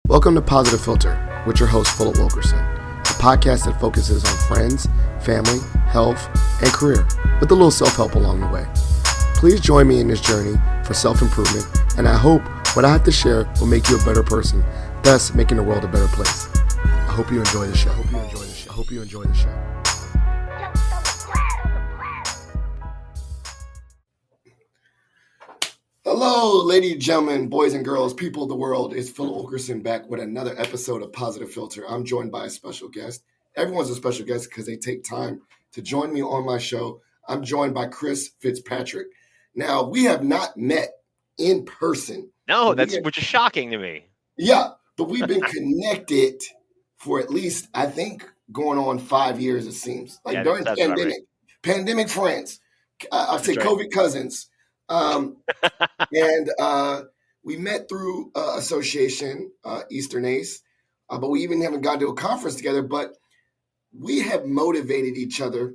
Welcome to Positive Philter with your host, Philip Wilkerson, a podcast that focuses on friends, family, health, and career, with a little self-help along the way. Please join me in this journey for self-improvement, and I hope what I have to share will make you a better person, thus making the world a better place. I hope you enjoy the show. I hope you enjoy the show. Hello, ladies and gentlemen, boys and girls, people of the world. It's Philip Wilkerson back with another episode of Positive Philter. I'm joined by a special guest. Everyone's a special guest because they take time to join me on my show. I'm joined by Chris Fitzpatrick. Now, we have not met in person. No, which is shocking to me. Yeah, but we've been connected for at least, I think, going on 5 years, it seems. Like during the pandemic. Right. Pandemic friends. I'd say right. COVID cousins. And we met through association, Eastern Ace, but we even haven't gone to a conference together. But we have motivated each other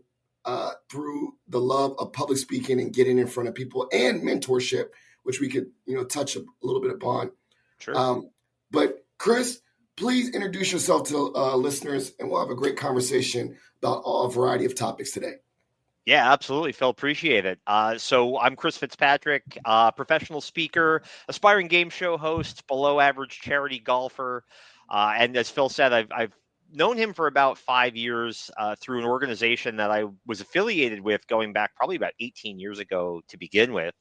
through the love of public speaking and getting in front of people and mentorship, which we could, touch a little bit upon. Sure. But Chris, please introduce yourself to listeners, and we'll have a great conversation about a variety of topics today. Yeah, absolutely, Phil. Appreciate it. So I'm Chris Fitzpatrick, professional speaker, aspiring game show host, below average charity golfer. And as Phil said, I've known him for about 5 years through an organization that I was affiliated with going back probably about 18 years ago to begin with,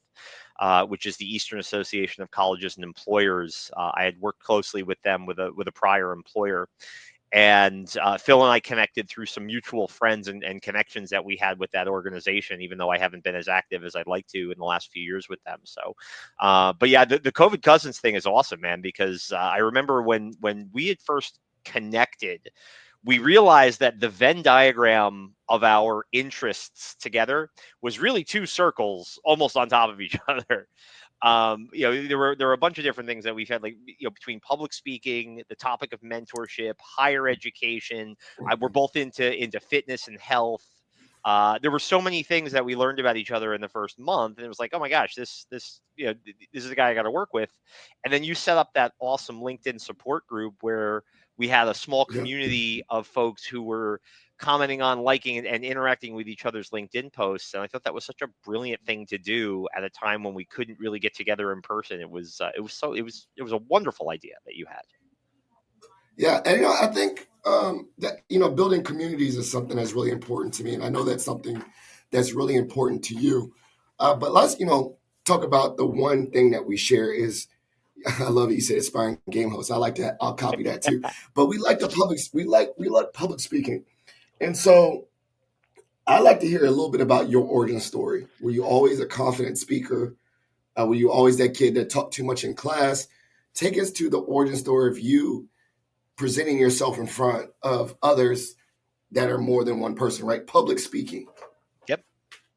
which is the Eastern Association of Colleges and Employers. I had worked closely with them with a prior employer. And Phil and I connected through some mutual friends and connections that we had with that organization, even though I haven't been as active as I'd like to in the last few years with them. So, but yeah, the COVID cousins thing is awesome, man, because I remember when we had first connected, we realized that the Venn diagram of our interests together was really two circles almost on top of each other. There were a bunch of different things that we've had, like, between public speaking, the topic of mentorship, higher education. We're both into fitness and health. There were so many things that we learned about each other in the first month, and it was like, oh my gosh, this is the guy I got to work with. And then you set up that awesome LinkedIn support group where we had a small community of folks who were commenting on, liking, and interacting with each other's LinkedIn posts. And I thought that was such a brilliant thing to do at a time when we couldn't really get together in person. It was a wonderful idea that you had. Yeah. And, I think that, building communities is something that's really important to me. And I know that's something that's really important to you. But let's, talk about the one thing that we share is, I love it. You said aspiring game host. I like that. I'll copy that too. But we like we like public speaking. And so I'd like to hear a little bit about your origin story. Were you always a confident speaker? Were you always that kid that talked too much in class? Take us to the origin story of you presenting yourself in front of others that are more than one person, right? Public speaking. Yep.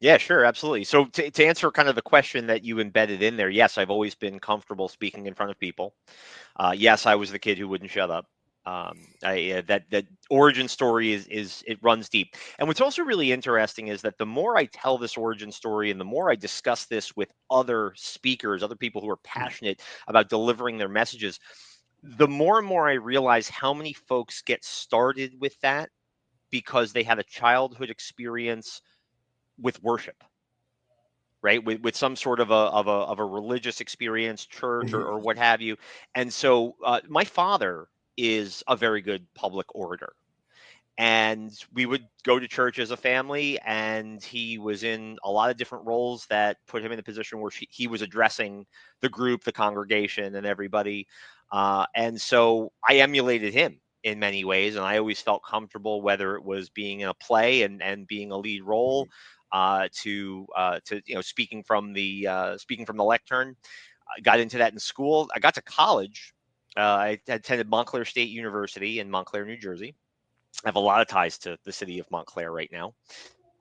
Yeah, sure. Absolutely. So to answer kind of the question that you embedded in there, yes, I've always been comfortable speaking in front of people. Yes, I was the kid who wouldn't shut up. That origin story is it runs deep. And what's also really interesting is that the more I tell this origin story and the more I discuss this with other speakers, other people who are passionate about delivering their messages, the more and more I realize how many folks get started with that because they had a childhood experience with worship, right? With some sort of a religious experience, church or what have you. And so my father is a very good public orator. And we would go to church as a family, and he was in a lot of different roles that put him in a position where he was addressing the group, the congregation, and everybody. And so I emulated him in many ways, and I always felt comfortable, whether it was being in a play and being a lead role, to speaking from the lectern. I got into that in school. I got to college. I attended Montclair State University in Montclair, New Jersey. I have a lot of ties to the city of Montclair right now.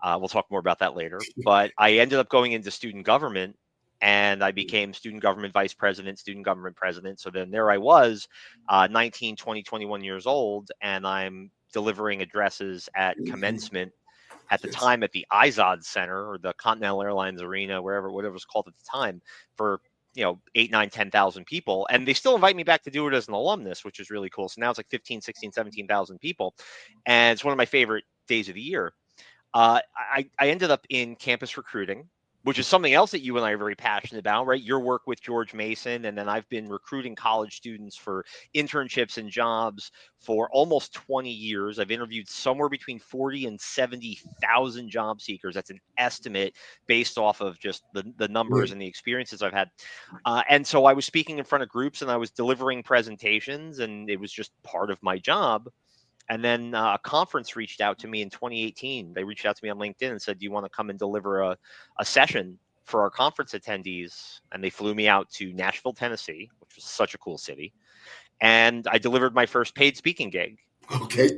We'll talk more about that later. But I ended up going into student government, and I became student government vice president, student government president. So then there I was, 19, 20, 21 years old, and I'm delivering addresses at commencement at the time at the IZOD Center, or the Continental Airlines Arena, whatever it was called at the time, for 8, 9, 10,000 people. And they still invite me back to do it as an alumnus, which is really cool. So now it's like 15, 16, 17,000 people. And it's one of my favorite days of the year. I ended up in campus recruiting, which is something else that you and I are very passionate about, right? Your work with George Mason, and then I've been recruiting college students for internships and jobs for almost 20 years. I've interviewed somewhere between 40 and 70,000 job seekers. That's an estimate based off of just the numbers Yeah. and the experiences I've had. And so I was speaking in front of groups and I was delivering presentations, and it was just part of my job. And then a conference reached out to me in 2018. They reached out to me on LinkedIn and said, "Do you want to come and deliver a session for our conference attendees?" And they flew me out to Nashville, Tennessee, which was such a cool city. And I delivered my first paid speaking gig. Okay.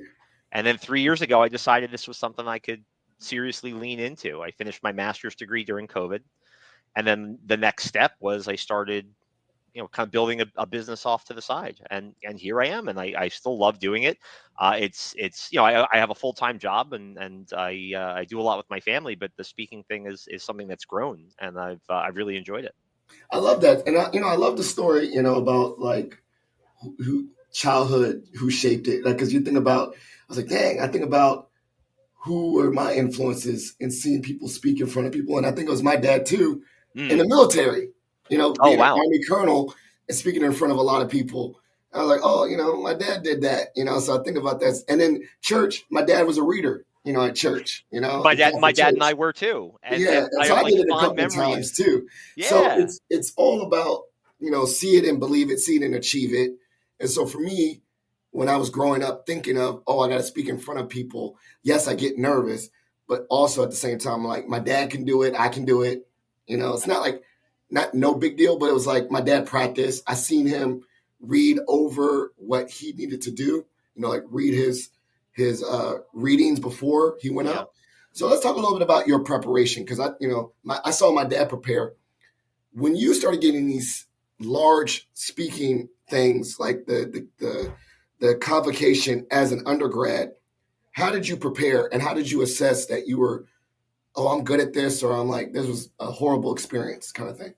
And then 3 years ago, I decided this was something I could seriously lean into. I finished my master's degree during COVID. And then the next step was I started kind of building a business off to the side, and here I am, and I still love doing it. It's I have a full-time job, and I do a lot with my family, but the speaking thing is something that's grown, and I've really enjoyed it. I love that, and I love the story, about like who childhood, who shaped it. Like, because you think about, I was like, dang, I think about who were my influences in seeing people speak in front of people, and I think it was my dad too, in the military. Oh Being an wow, army colonel and speaking in front of a lot of people. I was like, oh, my dad did that, so I think about that. And then church, my dad was a reader, at church, my in dad my Catholic dad and church. I were too, Yeah, and and I so have I like did it a fond couple of times memories. too. So Yeah, it's all about see it and believe it, see it and achieve it. And so for me, when I was growing up, thinking of I got to speak in front of people. Yes, I get nervous, but also at the same time, like my dad can do it, I can do it. It's not like no big deal, but it was like my dad practiced. I seen him read over what he needed to do. Like read his readings before he went yeah. out. So let's talk a little bit about your preparation, because I saw my dad prepare. When you started getting these large speaking things like the convocation as an undergrad, how did you prepare and how did you assess that you were, I'm good at this, or I'm like, this was a horrible experience kind of thing?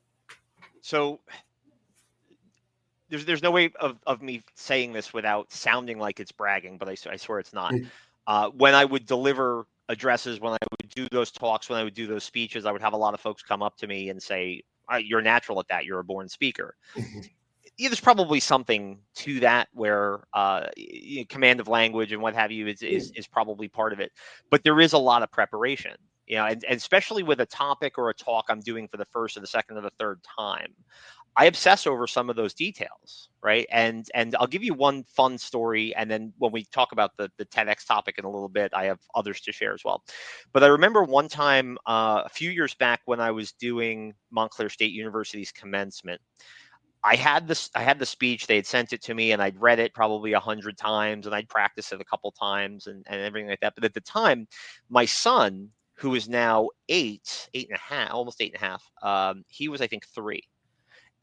So there's no way of me saying this without sounding like it's bragging, but I swear it's not. When I would deliver addresses, when I would do those talks, when I would do those speeches, I would have a lot of folks come up to me and say, "You're natural at that. You're a born speaker." Yeah, there's probably something to that where command of language and what have you is probably part of it, but there is a lot of preparation, and especially with a topic or a talk I'm doing for the first or the second or the third time. I obsess over some of those details, right? And I'll give you one fun story, and then when we talk about the TEDx topic in a little bit, I have others to share as well. But I remember one time a few years back when I was doing Montclair State University's commencement. I had the speech. They had sent it to me, and I'd read it probably 100 times, and I'd practiced it a couple times, and everything like that. But at the time, my son, who is now 8 and a half, almost 8 and a half, he was I think 3,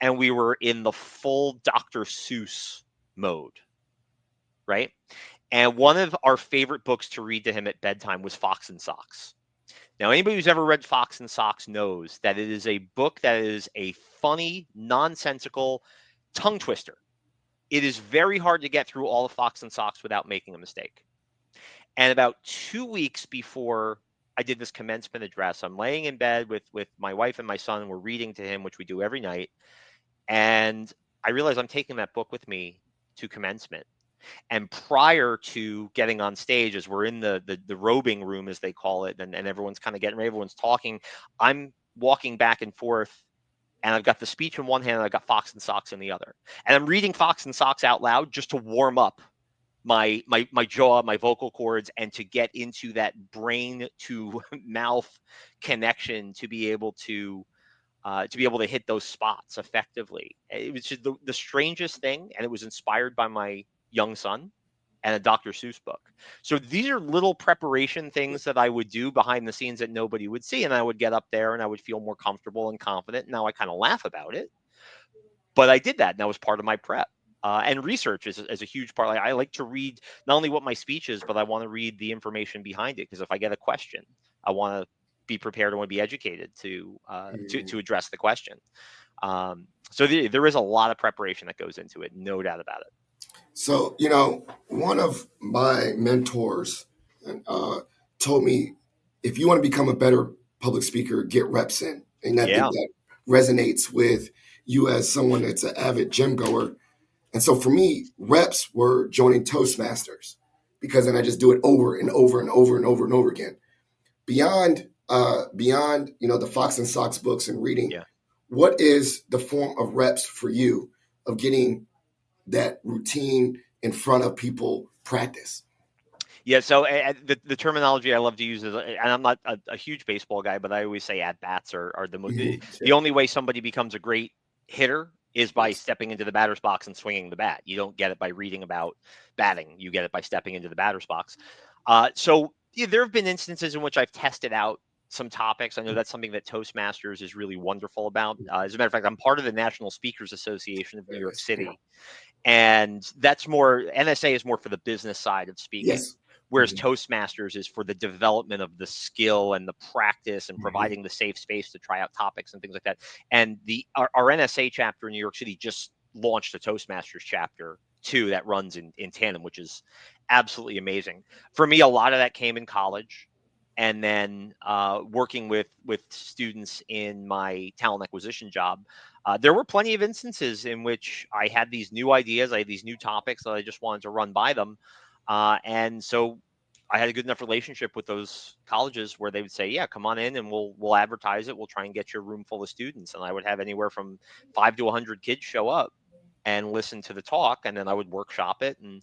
and we were in the full Dr. Seuss mode, right? And one of our favorite books to read to him at bedtime was Fox and Socks. Now, anybody who's ever read Fox and Socks knows that it is a book that is a funny, nonsensical tongue twister. It is very hard to get through all of Fox and Socks without making a mistake. And about 2 weeks before I did this commencement address, I'm laying in bed with my wife and my son, and we're reading to him, which we do every night. And I realized I'm taking that book with me to commencement. And prior to getting on stage, as we're in the robing room, as they call it, and everyone's kind of getting ready, everyone's talking, I'm walking back and forth, and I've got the speech in one hand, and I've got Fox and Socks in the other. And I'm reading Fox and Socks out loud just to warm up my jaw, my vocal cords, and to get into that brain to mouth connection to be able to hit those spots effectively. It was just the strangest thing, and it was inspired by my young son and a Dr. Seuss book. So these are little preparation things that I would do behind the scenes that nobody would see, and I would get up there and I would feel more comfortable and confident. Now I kind of laugh about it, but I did that, and that was part of my prep. And research is a huge part. I like to read not only what my speech is, but I want to read the information behind it, because if I get a question, I want to be prepared. I want to be educated to address the question. So there is a lot of preparation that goes into it, no doubt about it. So, one of my mentors told me, if you want to become a better public speaker, get reps in. And I think Yeah. that resonates with you as someone that's an avid gym goer. And so for me, reps were joining Toastmasters, because then I just do it over and over and over and over and over again. Beyond the Fox and Sox books and reading, Yeah. what is the form of reps for you of getting that routine in front of people practice? Yeah, so the terminology I love to use is, and I'm not a huge baseball guy, but I always say at bats are the Sure. only way somebody becomes a great hitter is by Yes. stepping into the batter's box and swinging the bat. You don't get it by reading about batting. You get it by stepping into the batter's box. So yeah, there have been instances in which I've tested out some topics. I know that's something that Toastmasters is really wonderful about. As a matter of fact, I'm part of the National Speakers Association of New Very York nice. Yeah. City, and that's more, NSA is more for the business side of speaking, Yes. whereas Mhm. Toastmasters is for the development of the skill and the practice and Mhm. providing the safe space to try out topics and things like that. And our NSA chapter in New York City just launched a Toastmasters chapter too that runs in tandem, which is absolutely amazing. For me, a lot of that came in college, and then working with students in my talent acquisition job. There were plenty of instances in which I had these new ideas, I had these new topics that I just wanted to run by them, and so I had a good enough relationship with those colleges where they would say, "Yeah, come on in, and we'll advertise it. We'll try and get your room full of students." And I would have anywhere from 5 to 100 kids show up and listen to the talk, and then I would workshop it and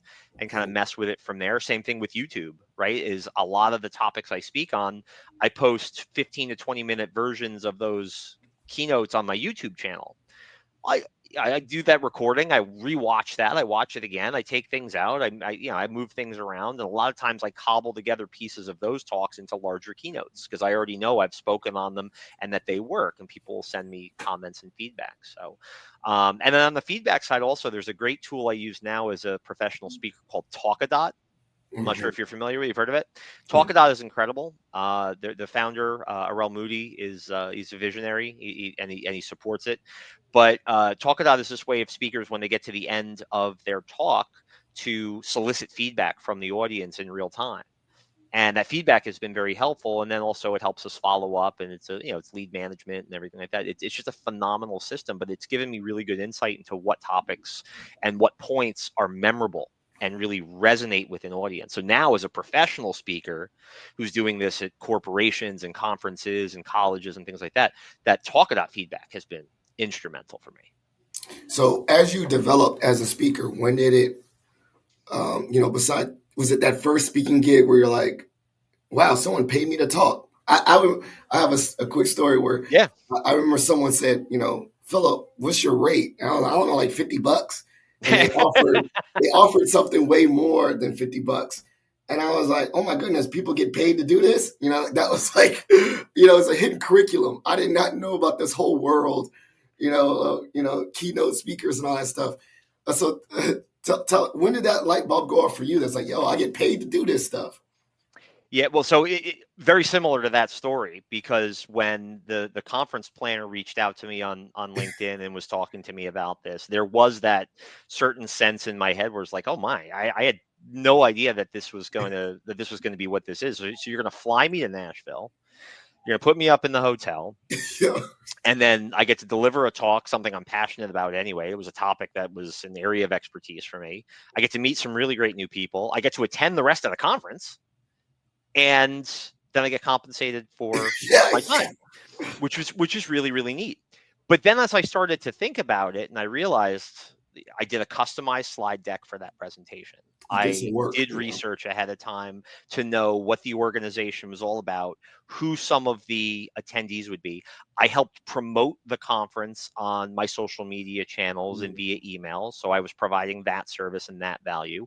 kind of Mhm. mess with it from there. Same thing with YouTube, right? Is a lot of the topics I speak on, I post 15 to 20 minute versions of those keynotes on my YouTube channel. I I do that recording. I rewatch that. I watch it again. I take things out. I move things around, and a lot of times I cobble together pieces of those talks into larger keynotes because I already know I've spoken on them and that they work, and people will send me comments and feedback. So, and then on the feedback side, also there's a great tool I use now as a professional speaker called Talkadot. I'm not sure Mhm. if you're familiar with it. You've heard of it. Yeah. Talkadot is incredible. The founder, Arel Moody, he's a visionary, and he supports it. But Talkadot is this way of speakers, when they get to the end of their talk, to solicit feedback from the audience in real time. And that feedback has been very helpful. And then also it helps us follow up, and it's lead management and everything like that. It's just a phenomenal system, but it's given me really good insight into what topics and what points are memorable and really resonate with an audience. So now, as a professional speaker who's doing this at corporations and conferences and colleges and things like that, that Talkadot feedback has been instrumental for me. So as you developed as a speaker, when did it, was it that first speaking gig where you're like, wow, someone paid me to talk? I have a quick story where Yeah. I remember someone said, Philip, what's your rate? And I don't know, like $50. And they offered something way more than $50. And I was like, oh my goodness, people get paid to do this? That was like, it's a hidden curriculum. I did not know about this whole world, keynote speakers and all that stuff. So when did that light bulb go off for you? That's like, yo, I get paid to do this stuff. Yeah, well, so very similar to that story, because when the conference planner reached out to me on LinkedIn and was talking to me about this, there was that certain sense in my head where it's like, oh my, I had no idea that this was going to be what this is. So you're going to fly me to Nashville, you're going to put me up in the hotel, Yeah. and then I get to deliver a talk, something I'm passionate about anyway. It was a topic that was an area of expertise for me. I get to meet some really great new people. I get to attend the rest of the conference, and then I get compensated for Yeah. my time, which is really, really neat. But then as I started to think about it, and I realized I did a customized slide deck for that presentation. You did I some work. did research ahead of time to know what the organization was all about, who some of the attendees would be. I helped promote the conference on my social media channels and Mhm. via email, so I was providing that service and that value.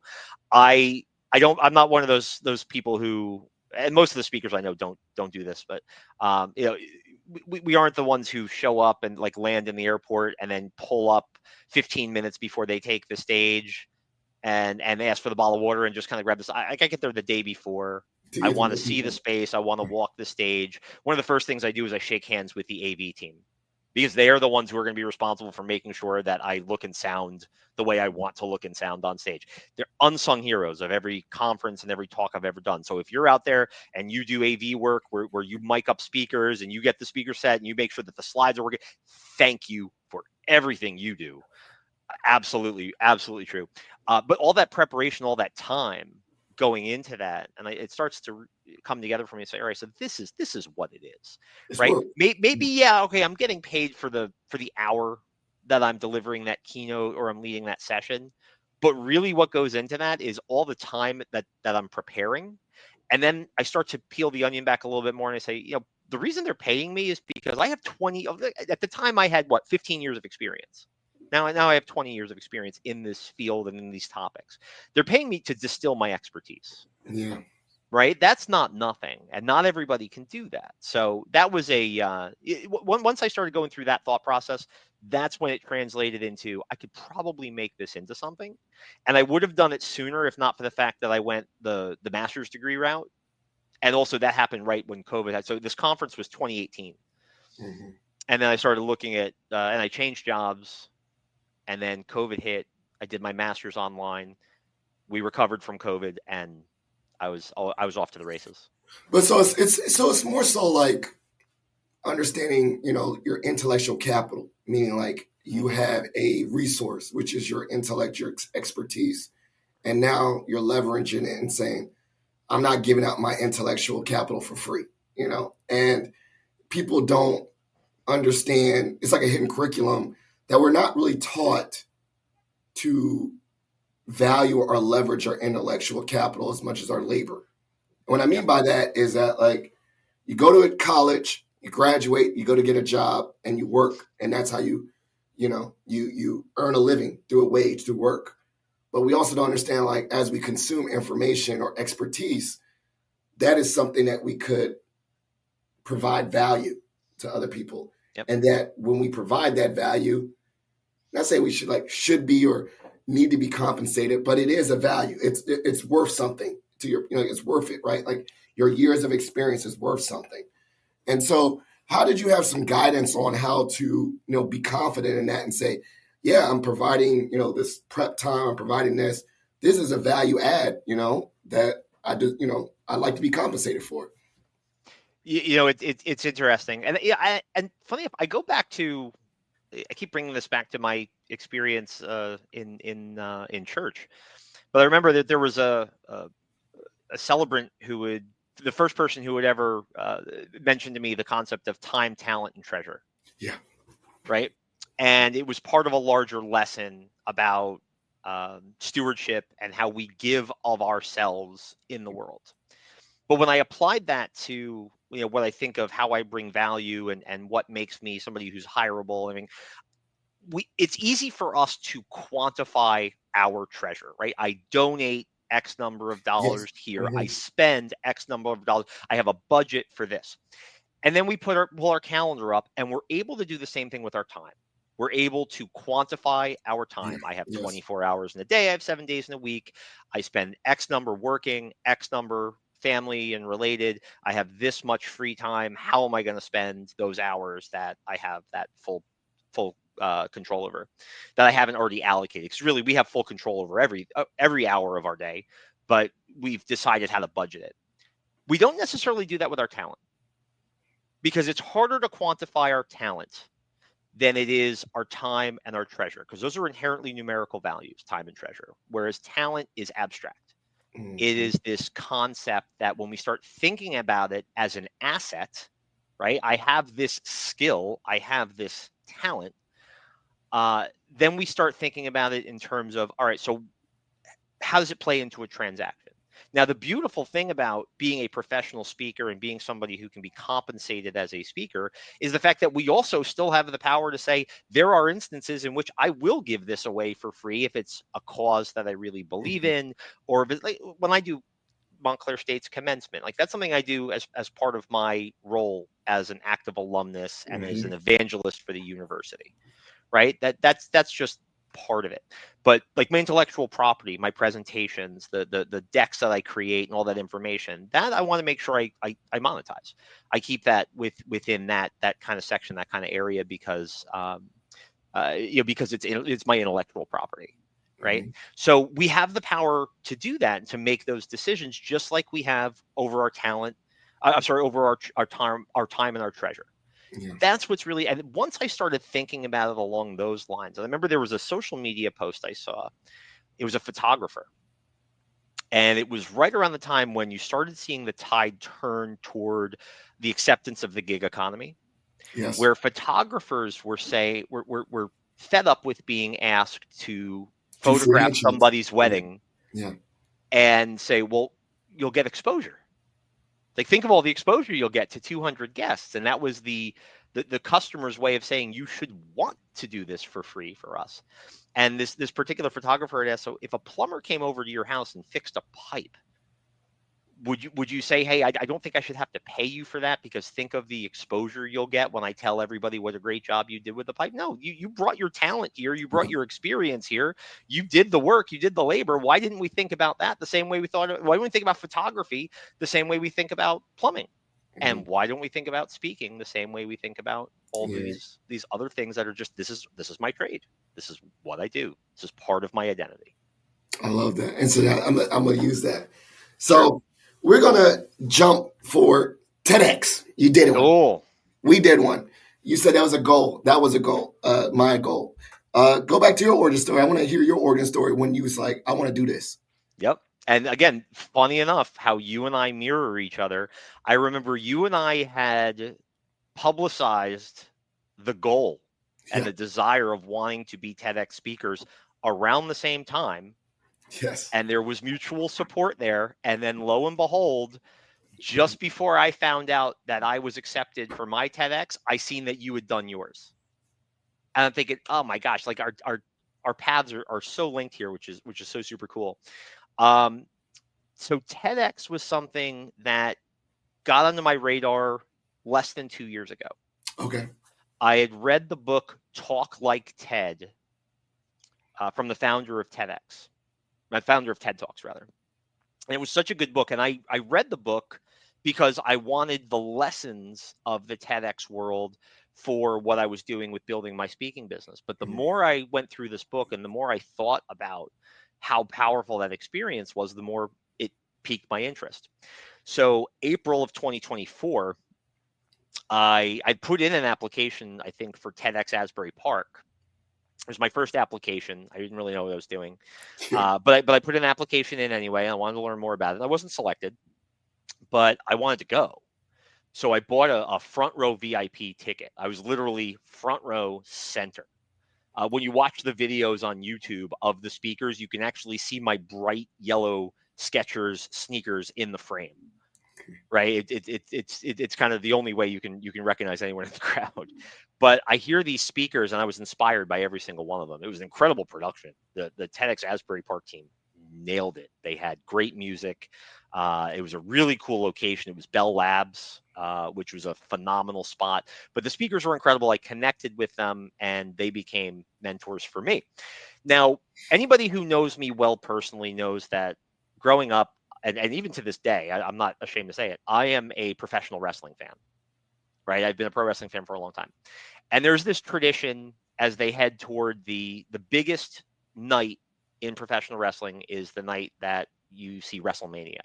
I I'm not one of those people who, and most of the speakers I know don't do this, but um, you know, we aren't the ones who show up and like land in the airport and then pull up 15 minutes before they take the stage and ask for the bottle of water and just kind of grab this. I get there the day before. To I get to want to know see the people. space. I want to walk the stage. One of the first things I do is I shake hands with the AV team. because they are the ones who are going to be responsible for making sure that I look and sound the way I want to look and sound on stage. They're unsung heroes of every conference and every talk I've ever done. So if you're out there and you do AV work where you mic up speakers and you get the speaker set and you make sure that the slides are working, thank you for everything you do. Absolutely, absolutely true. But all that preparation, all that time going into that, and it starts to come together for me and say, all right, so this is what it is, It's right? work. Maybe yeah, okay, I'm getting paid for the hour that I'm delivering that keynote or I'm leading that session, but really what goes into that is all the time that I'm preparing, and then I start to peel the onion back a little bit more, and I say, the reason they're paying me is because I have 20 of at the time I had 15 years of experience. Now I have 20 years of experience in this field and in these topics. They're paying me to distill my expertise. Yeah. Right? That's not nothing, and not everybody can do that. So that was once I started going through that thought process, that's when it translated into I could probably make this into something, and I would have done it sooner if not for the fact that I went the master's degree route, and also that happened right when COVID had. So this conference was 2018, Mm-hmm. and then I started looking at and I changed jobs. And then COVID hit. I did my master's online. We recovered from COVID, and I was off to the races. But it's more so like understanding, your intellectual capital, meaning like you have a resource, which is your intellect, your expertise, and now you're leveraging it and saying, I'm not giving out my intellectual capital for free, and people don't understand. It's like a hidden curriculum that we're not really taught to value or leverage our intellectual capital as much as our labor. And what I mean Yep. by that is that, like, you go to college, you graduate, you go to get a job, and you work, and that's how you earn a living through a wage, through work. But we also don't understand, like, as we consume information or expertise, that is something that we could provide value to other people. Yep. And that when we provide that value, not say we should be or need to be compensated, but it is a value. It's worth something to your, it's worth it, right? Like your years of experience is worth something. And so how did you have some guidance on how to, be confident in that and say, yeah, I'm providing, this prep time, I'm providing this. This is a value add, that I do, I'd like to be compensated for. It's interesting, and and funny, if I go back to, I keep bringing this back to my experience in church, but I remember that there was a celebrant the first person who would ever mention to me the concept of time, talent, and treasure. Yeah. Right. And it was part of a larger lesson about stewardship and how we give of ourselves in the world. But when I applied that to what I think of how I bring value and what makes me somebody who's hireable, I mean, it's easy for us to quantify our treasure, right? I donate X number of dollars Yes. here. Mm-hmm. I spend X number of dollars. I have a budget for this. And then we pull our calendar up, and we're able to do the same thing with our time. We're able to quantify our time. Yeah. I have Yes. 24 hours in a day. I have 7 days in a week. I spend X number working, X number family and related. I have this much free time. How am I going to spend those hours that I have that full control over, that I haven't already allocated? Because really, we have full control over every hour of our day, but we've decided how to budget it. We don't necessarily do that with our talent, because it's harder to quantify our talent than it is our time and our treasure, because those are inherently numerical values, time and treasure, whereas talent is abstract. Mm-hmm. It is this concept that when we start thinking about it as an asset, right? I have this skill, I have this talent. Then we start thinking about it in terms of, all right, so how does it play into a transaction? Now, the beautiful thing about being a professional speaker and being somebody who can be compensated as a speaker is the fact that we also still have the power to say, there are instances in which I will give this away for free if it's a cause that I really believe in, or if it's like when I do Montclair State's commencement, like that's something I do as part of my role as an active alumnus and as an evangelist for the university, right? That's just part of it. But like my intellectual property, my presentations, the decks that I create and all that information, that I want to make sure I monetize. I keep that within that kind of section, that kind of area, because because it's my intellectual property, right? Mm-hmm. So we have the power to do that and to make those decisions, just like we have over our talent. I'm sorry, over our time and our treasure. Yeah. That's what's really. And once I started thinking about it along those lines, I remember there was a social media post I saw. It was a photographer, and it was right around the time when you started seeing the tide turn toward the acceptance of the gig economy, Yes. where photographers were fed up with being asked to Do free photograph headshots. somebody's wedding Yeah. and say, well, you'll get exposure. Like, think of all the exposure you'll get to 200 guests. And that was the customer's way of saying, you should want to do this for free for us. And this particular photographer had asked, so if a plumber came over to your house and fixed a pipe, would you say, hey, I don't think I should have to pay you for that, because think of the exposure you'll get when I tell everybody what a great job you did with the pipe? No, you brought your talent here. You brought your experience here. You did the work. You did the labor. Why didn't we think about that the same way we thought? Why don't we think about photography the same way we think about plumbing? Mm-hmm. And why don't we think about speaking the same way we think about all Yeah. these other things that are just, this is my trade. This is what I do. This is part of my identity. I love that. And so I'm going to use that. So Sure. we're going to jump for TEDx. You did one. Oh, We did one. You said that was a goal. That was a goal. My goal. Go back to your origin story. I want to hear your origin story when you was like, I want to do this. yep. And again, funny enough, how you and I mirror each other. I remember you and I had publicized the goal and Yeah. the desire of wanting to be TEDx speakers around the same time. Yes. And there was mutual support there. And then lo and behold, just before I found out that I was accepted for my TEDx, I seen that you had done yours. And I'm thinking, oh my gosh, like our paths are so linked here, which is so super cool. So TEDx was something that got onto my radar less than 2 years ago. Okay. I had read the book Talk Like TED from the founder of TEDx, the founder of TED Talks, rather. And it was such a good book. And I read the book because I wanted the lessons of the TEDx world for what I was doing with building my speaking business. But the more I went through this book and the more I thought about how powerful that experience was, the more it piqued my interest. So April of 2024, I put in an application, I think, for TEDx Asbury Park. It was my first application. I didn't really know what I was doing. Yeah. But I put an application in anyway. I wanted to learn more about it. I wasn't selected, but I wanted to go. So I bought a front row VIP ticket. I was literally front row center. When you watch the videos on YouTube of the speakers, you can actually see my bright yellow Skechers sneakers in the frame. Right, it's kind of the only way you can recognize anyone in the crowd. But I hear these speakers, and I was inspired by every single one of them. It was an incredible production. The TEDx Asbury Park team nailed it. They had great music. It was a really cool location. It was Bell Labs, which was a phenomenal spot. But the speakers were incredible. I connected with them, and they became mentors for me. Now, anybody who knows me well personally knows that growing up, and even to this day, I'm not ashamed to say it, I am a professional wrestling fan, right? I've been a pro wrestling fan for a long time. And there's this tradition as they head toward the biggest night in professional wrestling is the night that you see WrestleMania.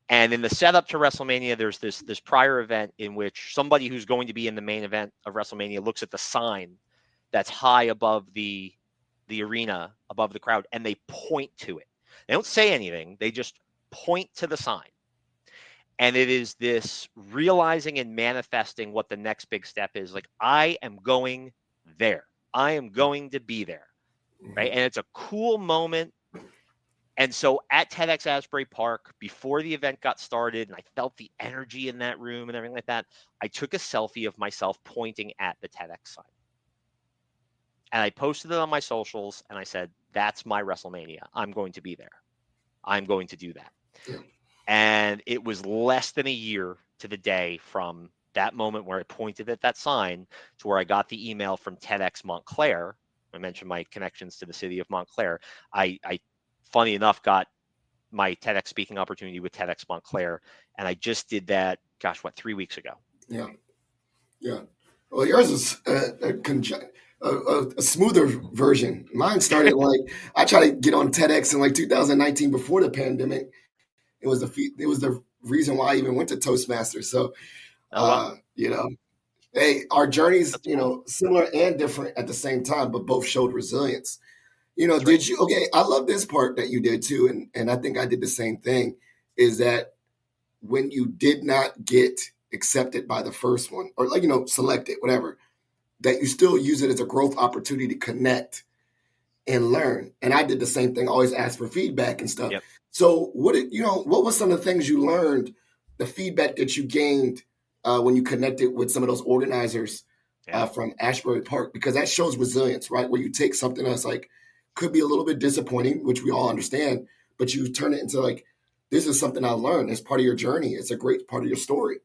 And in the setup to WrestleMania, there's this prior event in which somebody who's going to be in the main event of WrestleMania looks at the sign that's high above the arena, above the crowd, and they point to it. They don't say anything. They just point to the sign. And it is this realizing and manifesting what the next big step is. Like, I am going there. I am going to be there. Right. And it's a cool moment. And so at TEDx Asbury Park, before the event got started, and I felt the energy in that room and everything like that, I took a selfie of myself pointing at the TEDx sign. And I posted it on my socials, and I said, that's my WrestleMania. I'm going to be there. I'm going to do that. Yeah. And it was less than a year to the day from that moment where I pointed at that sign to where I got the email from TEDxMontclair I mentioned my connections to the city of Montclair. I funny enough, got my TEDx speaking opportunity with TEDxMontclair, and I just did that. Gosh, what, 3 weeks ago? Yeah, yeah. Well, yours is a smoother version. Mine started like I tried to get on TEDx in like 2019 before the pandemic. It was the reason why I even went to Toastmasters. So, Oh well, you know, hey, our journeys, that's cool. similar and different at the same time, but both showed resilience. That's right. Did you? Okay, I love this part that you did too, and I think I did the same thing. Is that when you did not get accepted by the first one, or like selected, whatever, that you still use it as a growth opportunity to connect and learn. And I did the same thing. Always ask for feedback and stuff. Yep. So what was some of the things you learned, the feedback that you gained when you connected with some of those organizers Yeah. from Ashbury Park? Because that shows resilience, right? Where you take something that's like could be a little bit disappointing, which we all understand, but you turn it into like, this is something I learned. It's part of your journey. It's a great part of your story.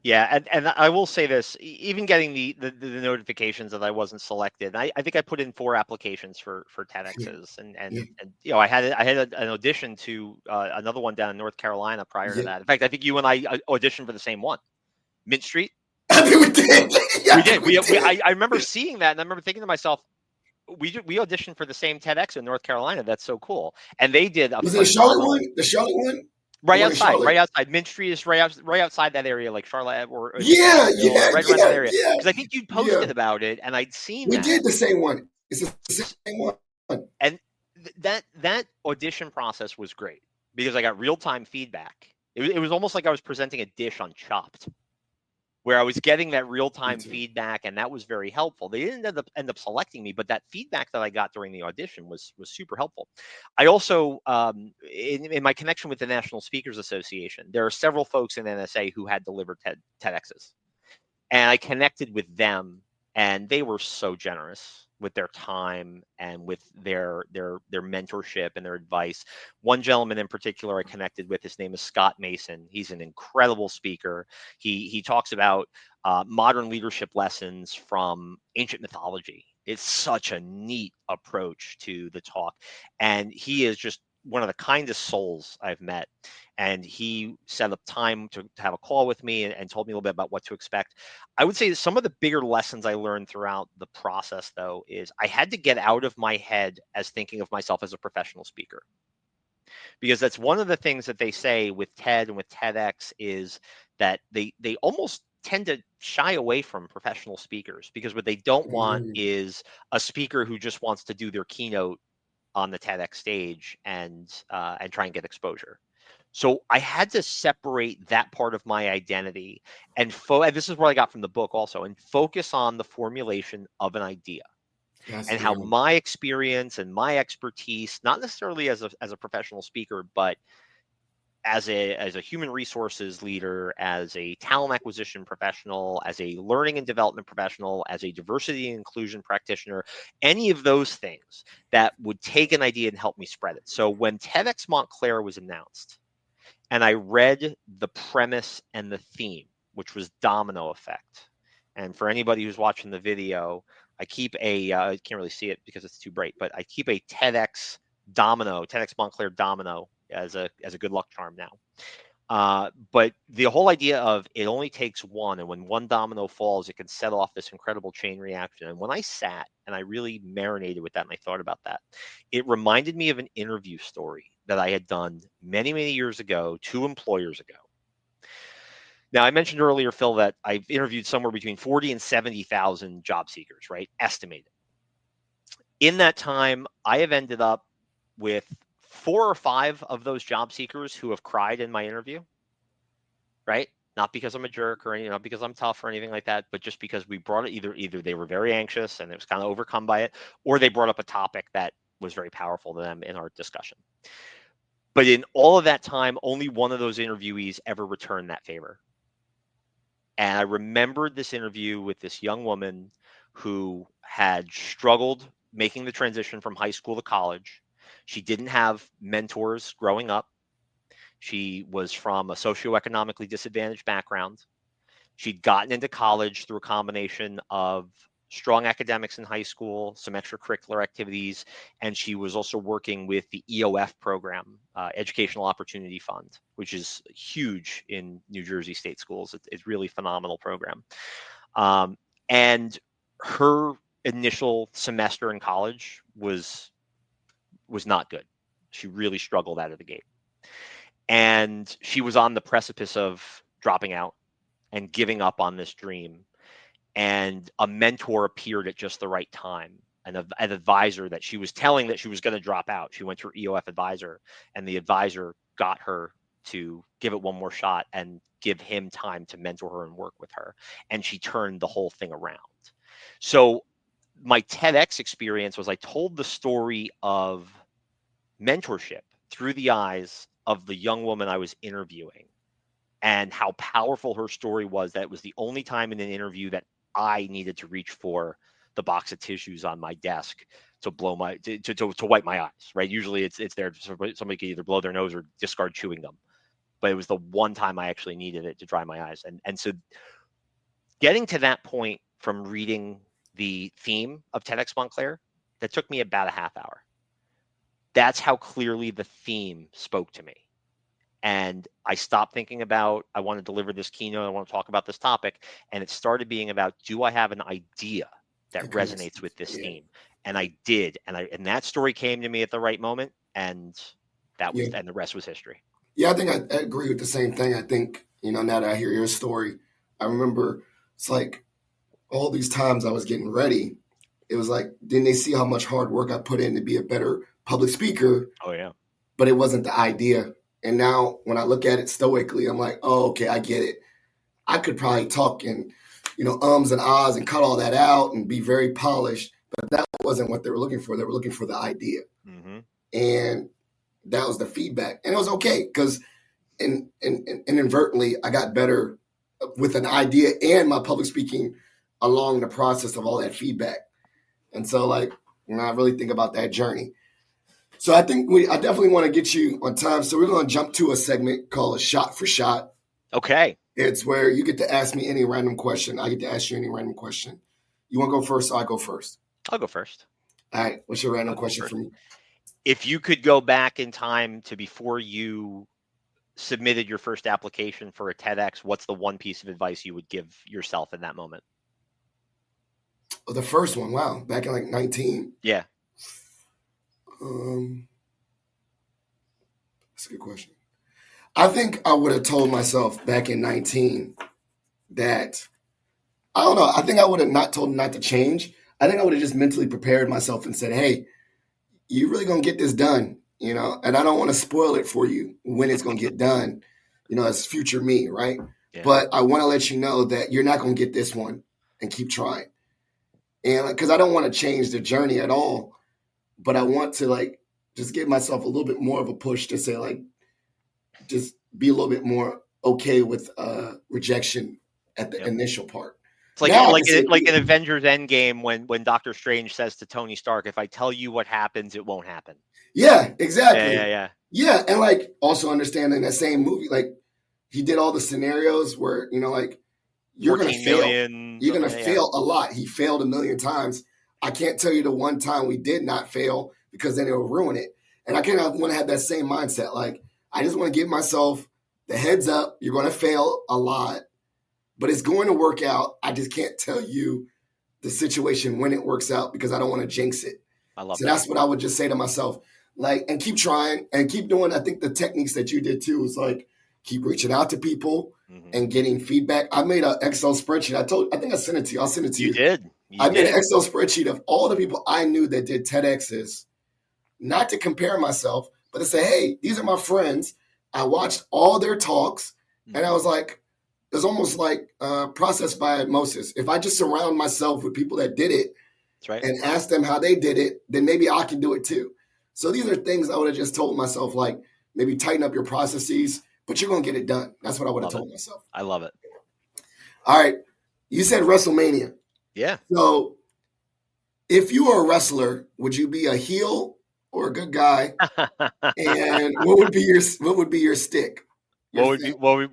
Yeah, and I will say this: even getting the notifications that I wasn't selected, I think I put in 4 applications for TEDx's, Yeah. and I had an audition to another one down in North Carolina prior to Yeah. that. In fact, I think you and I auditioned for the same one, Mint Street. I think we did. Yeah, We I think did. we did. I remember seeing that, and I remember thinking to myself, we auditioned for the same TEDx in North Carolina. That's so cool. And they did a Was it the Charlotte one? phenomenal. The Charlotte one? The Right one in outside, Charlotte? right outside. Mint Street is right outside that area, like Charlotte or Yeah, Naperville, yeah, right around that yeah, area. yeah, Because I think you yeah. posted about it, and I'd seen We that. did the same one. It's the same one. And that audition process was great because I got real time feedback. It was almost like I was presenting a dish on Chopped, where I was getting that real Me time too. feedback, and that was very helpful. They didn't end up selecting me, but that feedback that I got during the audition was super helpful. I also, in my connection with the National Speakers Association, there are several folks in NSA who had delivered TEDx's, and I connected with them, and they were so generous with their time and with their mentorship and their advice. One gentleman in particular I connected with, his name is Scott Mason. He's an incredible speaker. He talks about modern leadership lessons from ancient mythology. It's such a neat approach to the talk, and he is just one of the kindest souls I've met. And he set up time to have a call with me and told me a little bit about what to expect. I would say some of the bigger lessons I learned throughout the process, though, is I had to get out of my head as thinking of myself as a professional speaker, because that's one of the things that they say with TED and with TEDx is that they almost tend to shy away from professional speakers because what they don't want Mm, is a speaker who just wants to do their keynote on the TEDx stage and try and get exposure. So I had to separate that part of my identity and this is what I got from the book also, and focus on the formulation of an idea that's and how real. my experience and my expertise, not necessarily as a professional speaker, but as a human resources leader, as a talent acquisition professional, as a learning and development professional, as a diversity and inclusion practitioner, any of those things that would take an idea and help me spread it. So when TEDx Montclair was announced, and I read the premise and the theme, which was domino effect. And for anybody who's watching the video, I keep I can't really see it because it's too bright, but I keep a TEDx Montclair domino as a good luck charm now. But the whole idea of it only takes one, and when one domino falls, it can set off this incredible chain reaction. And when I sat and I really marinated with that and I thought about that, it reminded me of an interview story that I had done many, many years ago, 2 employers ago. Now, I mentioned earlier, Phil, that I've interviewed somewhere between 40 and 70,000 job seekers, right? Estimated. In that time, I have ended up with 4 or 5 of those job seekers who have cried in my interview, right? Not because I'm a jerk or anything, not because I'm tough or anything like that, but just because we brought it either they were very anxious and it was kind of overcome by it, or they brought up a topic that was very powerful to them in our discussion. But in all of that time, only one of those interviewees ever returned that favor. And I remembered this interview with this young woman who had struggled making the transition from high school to college. She didn't have mentors growing up. She was from a socioeconomically disadvantaged background. She'd gotten into college through a combination of strong academics in high school, some extracurricular activities, and she was also working with the EOF program, Educational Opportunity Fund, which is huge in New Jersey state schools. It's really phenomenal program. And her initial semester in college was not good. She really struggled out of the gate. And she was on the precipice of dropping out and giving up on this dream. And a mentor appeared at just the right time, an advisor that she was telling that she was going to drop out. She went to her EOF advisor, and the advisor got her to give it one more shot and give him time to mentor her and work with her. And she turned the whole thing around. So my TEDx experience was I told the story of mentorship through the eyes of the young woman I was interviewing, and how powerful her story was. That it was the only time in an interview that I needed to reach for the box of tissues on my desk to blow my to wipe my eyes. Right? Usually it's there so somebody can either blow their nose or discard chewing gum. But it was the one time I actually needed it to dry my eyes. And so getting to that point from reading the theme of TEDxMontclair, that took me about a half hour. That's how clearly the theme spoke to me. And I stopped thinking about, I want to deliver this keynote, I want to talk about this topic. And it started being about, do I have an idea that resonates with this theme? And I did. And that story came to me at the right moment. And that was, and the rest was history. Yeah, I think I agree with the same thing. I think, now that I hear your story, I remember it's like all these times I was getting ready, it was like, didn't they see how much hard work I put in to be a better public speaker? Oh, yeah. But it wasn't the idea. And now when I look at it stoically, I'm like, oh, okay, I get it. I could probably talk in, ums and ahs and cut all that out and be very polished, but that wasn't what they were looking for. They were looking for the idea. Mm-hmm. And that was the feedback. And it was okay because inadvertently I got better with an idea and my public speaking along the process of all that feedback. And so I really think about that journey. So I think I definitely want to get you on time. So we're going to jump to a segment called a shot for shot. Okay. It's where you get to ask me any random question. I get to ask you any random question. You want to go first or I go first? I'll go first. All right. What's your random question for me? If you could go back in time to before you submitted your first application for a TEDx, what's the one piece of advice you would give yourself in that moment? Oh, the first one. Wow. Back in 19. Yeah. That's a good question. I think I would have told myself back in 19 that, I don't know, I think I would have not told not to change. I think I would have just mentally prepared myself and said, hey, you're really going to get this done, and I don't want to spoil it for you when it's going to get done, as future me, right? Yeah. But I want to let you know that you're not going to get this one and keep trying. And because I don't want to change the journey at all, but I want to just give myself a little bit more of a push to say just be a little bit more okay with rejection at the initial part. It's like an Avengers Endgame when Doctor Strange says to Tony Stark, if I tell you what happens, it won't happen. Yeah, exactly. Yeah. And also understanding that same movie, he did all the scenarios where, you're going to fail. You're going to fail a lot. He failed a million times. I can't tell you the one time we did not fail because then it'll ruin it. And I kind of want to have that same mindset. I just want to give myself the heads up. You're going to fail a lot, but it's going to work out. I just can't tell you the situation when it works out because I don't want to jinx it. I love that. That's what I would just say to myself. And keep trying and keep doing. I think the techniques that you did too was keep reaching out to people and getting feedback. I made an Excel spreadsheet. I think I sent it to you. I'll send it to you. You did. I made an Excel spreadsheet of all the people I knew that did TEDx's, not to compare myself, but to say, hey, these are my friends. I watched all their talks, and I was it was almost like process by osmosis. If I just surround myself with people that did it and ask them how they did it, then maybe I can do it too. So these are things I would have just told myself, maybe tighten up your processes, but you're going to get it done. That's what I would have told myself. I love it. All right. You said WrestleMania. Yeah. So if you were a wrestler, would you be a heel or a good guy? And what would be your stick? What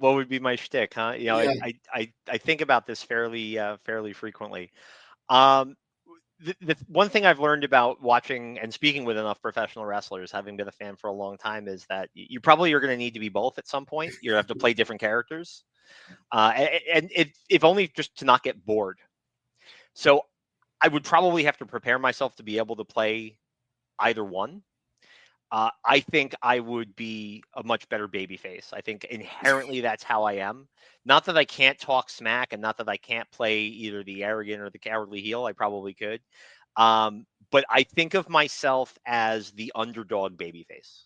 would be my shtick, huh? I think about this fairly frequently. Um, the one thing I've learned about watching and speaking with enough professional wrestlers, having been a fan for a long time, is that you probably are going to need to be both at some point. You have to play different characters, and if only just to not get bored. So I would probably have to prepare myself to be able to play either one. I think I would be a much better babyface. I think inherently that's how I am. Not that I can't talk smack, and not that I can't play either the arrogant or the cowardly heel. I probably could. But I think of myself as the underdog babyface,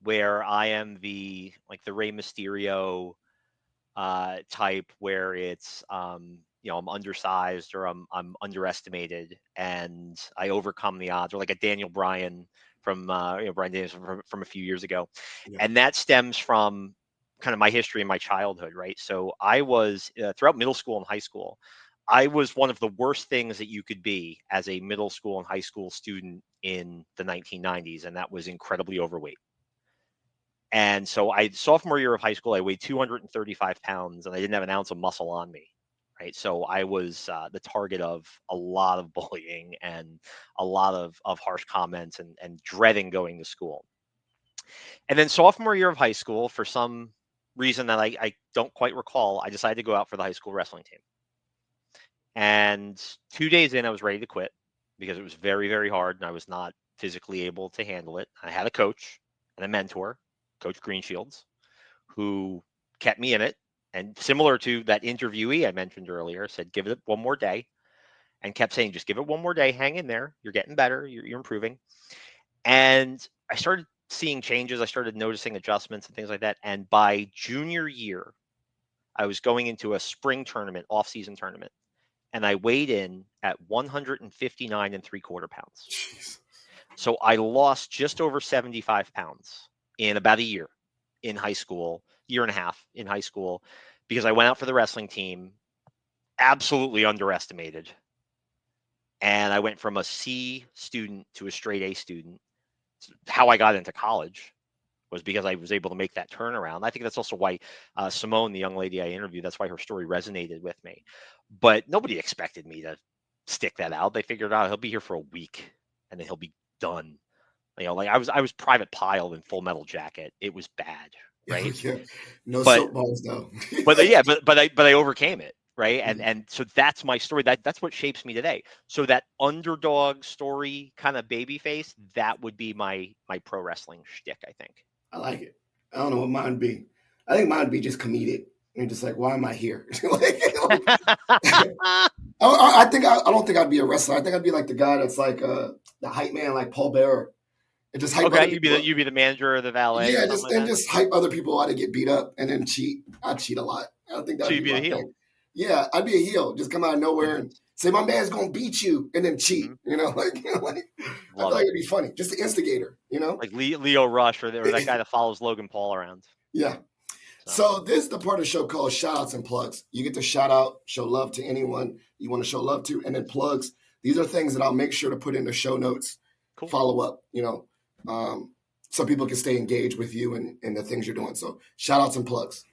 where I am the Rey Mysterio type, where it's I'm undersized, or I'm underestimated, and I overcome the odds, or like a Daniel Bryan from Bryan Danielson from a few years ago. Yeah. And that stems from kind of my history and my childhood, right? So I was throughout middle school and high school, I was one of the worst things that you could be as a middle school and high school student in the 1990s, and that was incredibly overweight. And so sophomore year of high school, I weighed 235 pounds, and I didn't have an ounce of muscle on me. Right. So I was the target of a lot of bullying and a lot of harsh comments, and dreading going to school. And then sophomore year of high school, for some reason that I don't quite recall, I decided to go out for the high school wrestling team. And 2 days in, I was ready to quit because it was very, very hard, and I was not physically able to handle it. I had a coach and a mentor, Coach Greenshields, who kept me in it. And similar to that interviewee I mentioned earlier, said, give it one more day, and kept saying, just give it one more day, hang in there. You're getting better. You're improving. And I started seeing changes. I started noticing adjustments and things like that. And by junior year, I was going into a spring tournament, off-season tournament, and I weighed in at 159 and 3/4 pounds. Jeez. So I lost just over 75 pounds in about a year in high school, year and a half in high school, because I went out for the wrestling team, absolutely underestimated. And I went from a C student to a straight A student. How I got into college was because I was able to make that turnaround. I think that's also why Simone, the young lady I interviewed, that's why her story resonated with me. But nobody expected me to stick that out. They figured out he'll be here for a week and then he'll be done. Like I was Private Pile in Full Metal Jacket. It was bad, right? Yeah. No But soapbox though. but I overcame it, right? Mhm. And so that's my story. That's what shapes me today. So that underdog story, kind of baby face, that would be my pro wrestling shtick, I think. I like it. I don't know what mine be. I think mine would be just comedic. And just like, why am I here? I don't think I'd be a wrestler. I think I'd be like the guy that's like the hype man, like Paul Bearer, and just hype other Okay, people up. you'd be the manager or the valet or Yeah, something like that. just hype other people out to get beat up and then cheat. I cheat a lot. I think So that'd you'd be be the my heel. thing. Yeah, I'd be a heel. Just come out of nowhere and say my man's gonna beat you, and then cheat. Mm-hmm. Like I feel Love like it. it'd be funny. Just the instigator. Like Leo Rush, or that guy that follows Logan Paul around. Yeah. So So this is the part of the show called shout outs and plugs. You get to shout out, show love to anyone you want to show love to, and then plugs. These are things that I'll make sure to put in the show notes, cool. follow up, so people can stay engaged with you and the things you're doing. So shout outs and plugs.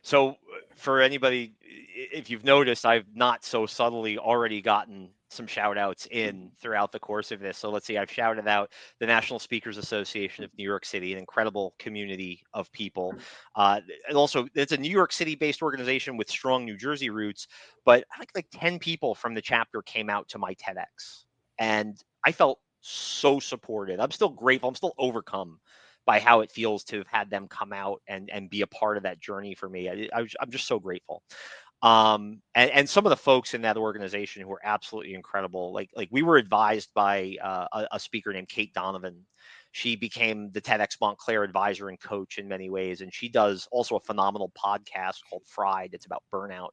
So for anybody, if you've noticed, I've not so subtly already gotten some shout outs in throughout the course of this. So let's see, I've shouted out the National Speakers Association of New York City, an incredible community of people. And also, it's a New York City based organization with strong New Jersey roots, but I think like 10 people from the chapter came out to my TEDx. And I felt so supported. I'm still grateful. I'm still overcome by how it feels to have had them come out and be a part of that journey for me. I'm just so grateful. And some of the folks in that organization who are absolutely incredible. Like we were advised by a speaker named Kate Donovan. She became the TEDxMontclair advisor and coach in many ways, and she does also a phenomenal podcast called Fried. It's about burnout,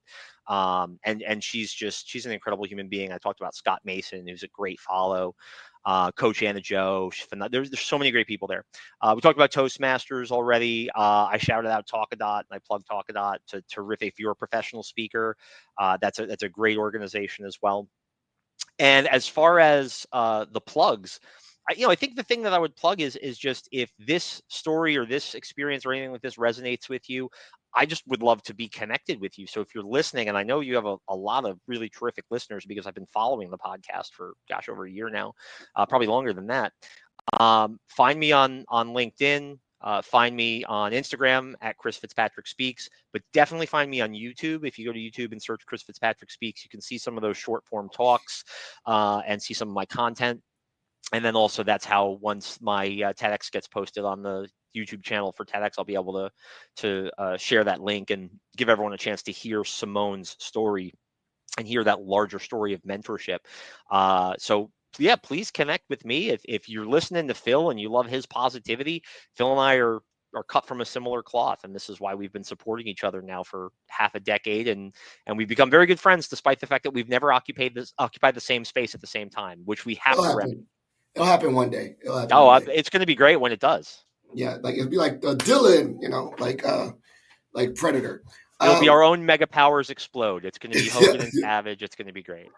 and she's an incredible human being. I talked about Scott Mason, who's a great follow. Coach Anna Joe. There's so many great people there. We talked about Toastmasters already. I shouted out Talkadot and I plugged Talkadot to riff if you're a professional speaker. That's a great organization as well. And as far as the plugs, I think the thing that I would plug is just if this story or this experience or anything like this resonates with you, I just would love to be connected with you. So if you're listening, and I know you have a lot of really terrific listeners because I've been following the podcast for, gosh, over a year now, probably longer than that. Find me on LinkedIn. Find me on Instagram at Chris Fitzpatrick Speaks, but definitely find me on YouTube. If you go to YouTube and search Chris Fitzpatrick Speaks, you can see some of those short form talks and see some of my content. And then also that's how once my TEDx gets posted on the YouTube channel for TEDx, I'll be able to share that link and give everyone a chance to hear Simone's story and hear that larger story of mentorship. So yeah, please connect with me. If you're listening to Phil and you love his positivity, Phil and I are cut from a similar cloth, and this is why we've been supporting each other now for half a decade, and we've become very good friends despite the fact that we've never occupied the same space at the same time, which we have to remedy. It'll happen one day. It's going to be great when it does. Yeah, like it'll be like Dylan, like Predator. It'll be our own mega powers explode. It's going to be Hogan and Savage. It's going to be great.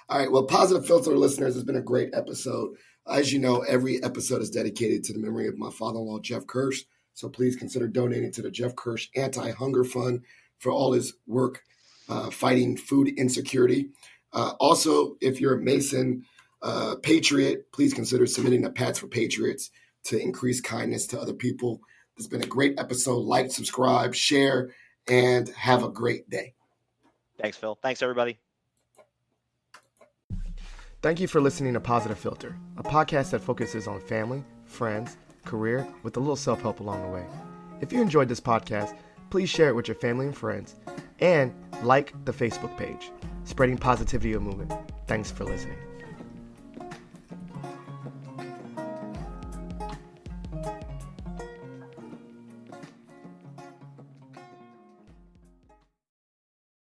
All right. Well, Positive Philter listeners, has been a great episode. As you know, every episode is dedicated to the memory of my father-in-law, Jeff Kirsch. So please consider donating to the Jeff Kirsch Anti-Hunger Fund for all his work fighting food insecurity. Also, if you're a Mason patriot, please consider submitting a Pats for Patriots to increase kindness to other people. This has been a great episode. Like, subscribe, share, and have a great day. Thanks, Phil. Thanks, everybody. Thank you for listening to Positive Philter, a podcast that focuses on family, friends, career, with a little self-help along the way. If you enjoyed this podcast, please share it with your family and friends, and like the Facebook page, Spreading Positivity of Movement. Thanks for listening.